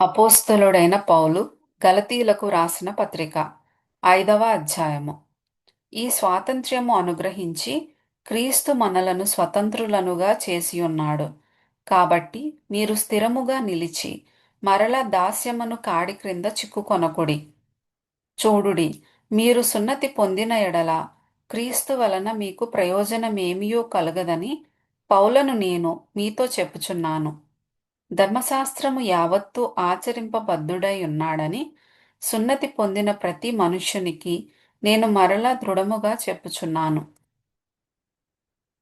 అపోస్తలుడైన పౌలు గలతీలకు రాసిన పత్రిక 5వ అధ్యాయము. ఈ స్వాతంత్ర్యము అనుగ్రహించి క్రీస్తు మనలను స్వతంత్రులనుగా చేసియున్నాడు. కాబట్టి మీరు స్థిరముగా నిలిచి మరల దాస్యమును కాడి క్రింద చిక్కుకొనకుడి. చూడుడి, మీరు సున్నతి పొందిన ఎడల క్రీస్తు వలన మీకు ప్రయోజనమేమియూ కలగదని పౌలను నేను మీతో చెప్పుచున్నాను. ధర్మశాస్త్రము యావత్తూ ఆచరింపబద్ధుడై ఉన్నాడని సున్నతి పొందిన ప్రతి మనుష్యునికి నేను మరలా దృఢముగా చెప్పుచున్నాను.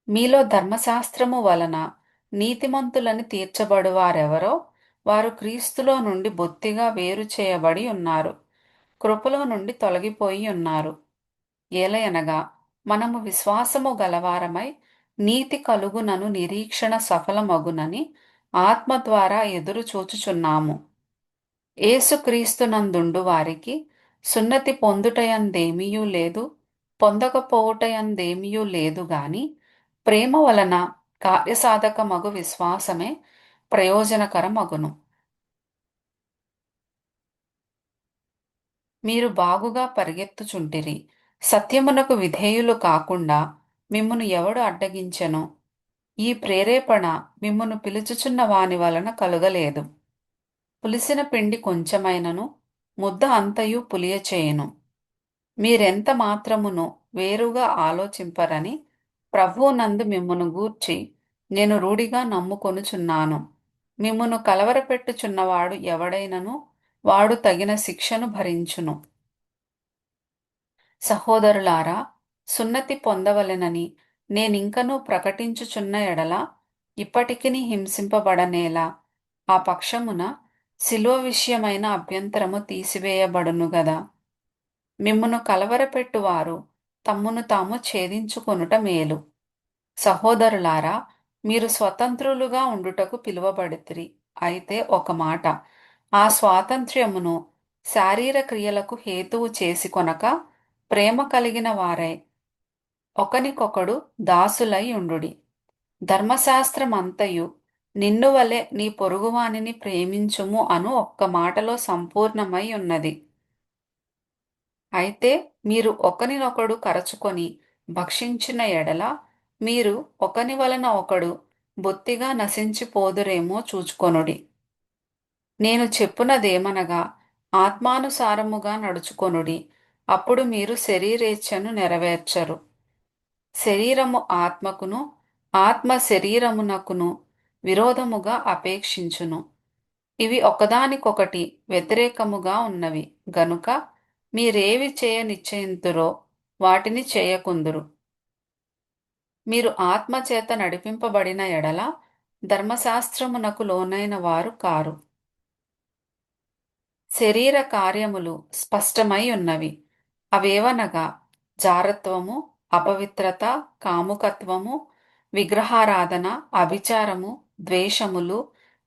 మీలో ధర్మశాస్త్రము వలన నీతిమంతులని తీర్చబడువారెవరో వారు క్రీస్తులో నుండి బొత్తిగా వేరు చేయబడి ఉన్నారు, కృపలో నుండి తొలగిపోయి ఉన్నారు. ఏలయనగా మనము విశ్వాసము గలవారమై నీతి కలుగునను నిరీక్షణ సఫలమగునని ఆత్మ ద్వారా ఎదురు చూచుచున్నాము. యేసుక్రీస్తునందుండు వారికి సున్నతి పొందుటయందేమియూ లేదు, పొందకపోవుటయందేమియూ లేదు గాని ప్రేమ వలన కార్యసాధకమగు విశ్వాసమే ప్రయోజనకరమగును. మీరు బాగుగా పరిగెత్తుచుంటిరి. సత్యమునకు విధేయులు కాకుండా మిమ్మును ఎవడు అడ్డగించెనో? ఈ ప్రేరేపణ మిమ్మును పిలుచుచున్న వాని వలన కలుగలేదు. పులిసిన పిండి కొంచెమైనను ముద్ద అంతయు పులియచేయును. మీరెంత మాత్రమును వేరుగా ఆలోచింపరని ప్రభువునందు మిమ్మును గూర్చి నేను రూఢిగా నమ్ముకొనుచున్నాను. మిమ్మును కలవరపెట్టుచున్నవాడు ఎవడైనను వాడు తగిన శిక్షను భరించును. సహోదరులారా, సున్నతి పొందవలెనని నేనింకనూ ప్రకటించుచున్న ఎడల ఇప్పటికిని హింసింపబడనేలా ఆ పక్షమున శిలువ విషయమైన అభ్యంతరము తీసివేయబడును గదా. మిమ్మును కలవరపెట్టువారు తమ్మును తాము ఛేదించుకొనుట మేలు. సహోదరులారా, మీరు స్వతంత్రులుగా ఉండుటకు పిలువబడితిరి. అయితే ఒక మాట, ఆ స్వాతంత్ర్యమును శారీర క్రియలకు హేతువు చేసి కొనక ప్రేమ కలిగిన వారై ఒకనికొకడు దాసులై ఉండుడి. ధర్మశాస్త్రమంతయు నిన్ను వలె నీ పొరుగువానిని ప్రేమించుము అను ఒక్క మాటలో సంపూర్ణమై ఉన్నది. అయితే మీరు ఒకనినొకడు కరచుకొని భక్షించిన ఎడల మీరు ఒకని వలన ఒకడు బొత్తిగా నశించిపోదురేమో చూచుకొనుడి. నేను చెప్పునదేమనగా ఆత్మానుసారముగా నడుచుకొనుడి, అప్పుడు మీరు శరీరేచ్ఛను నెరవేర్చరు. శరీరము ఆత్మకును ఆత్మ శరీరమునకును విరోధముగా అపేక్షించును. ఇవి ఒకదానికొకటి వ్యతిరేకముగా ఉన్నవి గనుక మీరేవి చేయ నిశ్చయింతురో వాటిని చేయకుందురు. మీరు ఆత్మచేత నడిపింపబడిన ఎడల ధర్మశాస్త్రమునకు లోనైన వారు కారు. శరీర కార్యములు స్పష్టమై ఉన్నవి. అవేవనగా జారత్వము, అపవిత్రత, కాముకత్వము, విగ్రహారాధన, అభిచారము, ద్వేషములు,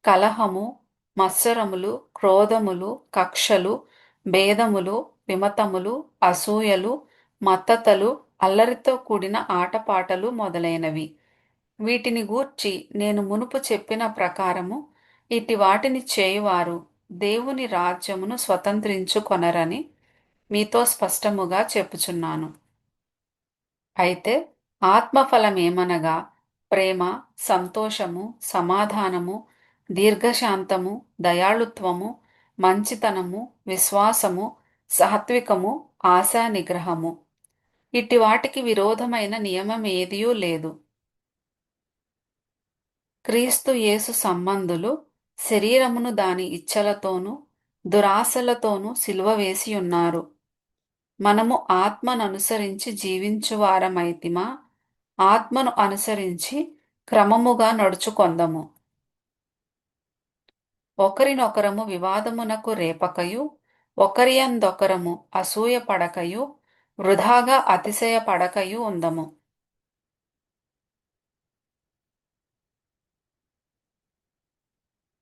కలహము, మత్సరములు, క్రోధములు, కక్షలు, భేదములు, విమతములు, అసూయలు, మత్తతలు, అల్లరితో కూడిన ఆటపాటలు మొదలైనవి. వీటిని గూర్చి నేను మునుపు చెప్పిన ప్రకారము ఇట్టి వాటిని చేయువారు దేవుని రాజ్యమును స్వతంత్రించుకొనరని మీతో స్పష్టముగా చెప్పుచున్నాను. అయితే ఆత్మఫలమేమనగా ప్రేమ, సంతోషము, సమాధానము, దీర్ఘశాంతము, దయాళుత్వము, మంచితనము, విశ్వాసము, సాత్వికము, ఆశా నిగ్రహము. ఇట్టి వాటికి విరోధమైన నియమమేదియూ లేదు. క్రీస్తు యేసు సంబంధులు శరీరమును దాని ఇచ్ఛలతోనూ దురాశలతోనూ సిలువ వేసి ఉన్నారు. మనము ఆత్మననుసరించి జీవించువారమైతిమా, ఆత్మను అనుసరించి క్రమముగా నడుచుకొందము. ఒకరినొకరము వివాదమునకు రేపకయు, ఒకరియందొకరము అసూయ పడకయు, వృధాగా అతిశయపడకయు ఉందము.